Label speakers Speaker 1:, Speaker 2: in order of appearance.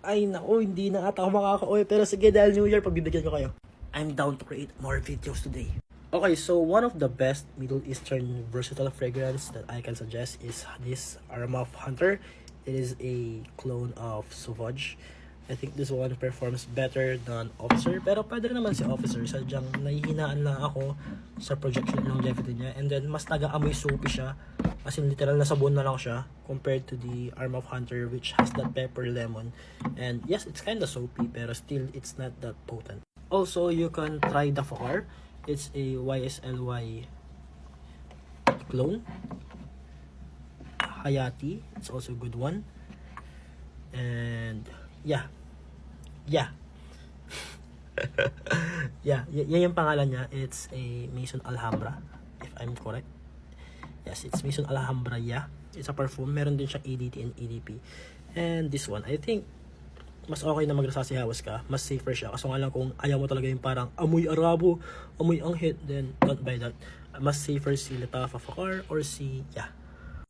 Speaker 1: Ay nako, hindi na ata ako makaka-uwi. Pero sige, dahil New Year, pagbibigyan ko kayo. I'm down to create more videos today. Okay, so one of the best Middle Eastern versatile fragrance that I can suggest is this Aroma of Hunter. It is a clone of Sauvage. I think this one performs better than Officer. Pero pwede rin naman si Officer. Sadyang nahihinaan lang ako sa projection longevity niya. And then, mas taga-amoy soapy siya. As in, literal na sabon na lang siya. Compared to the Aroma of Hunter, which has that pepper lemon. And yes, it's kind of soapy. Pero still, it's not that potent. Also, you can try the Fakar. It's a YSLY clone. Hayati. It's also a good one. And yeah. Yeah, yan yung pangalan niya. It's a Maison Alhambra, if I'm correct. Yes, it's Maison Alhambra, yeah. It's a perfume. Meron din siyang EDT and EDP. And this one, I think, mas okay na magsasihawas ka. Mas safer siya. Kaso nga lang kung ayaw mo talaga yung parang amoy Arabo, amoy anghit, then don't buy that. Mas safer si Lattafa Fakar or si, yeah,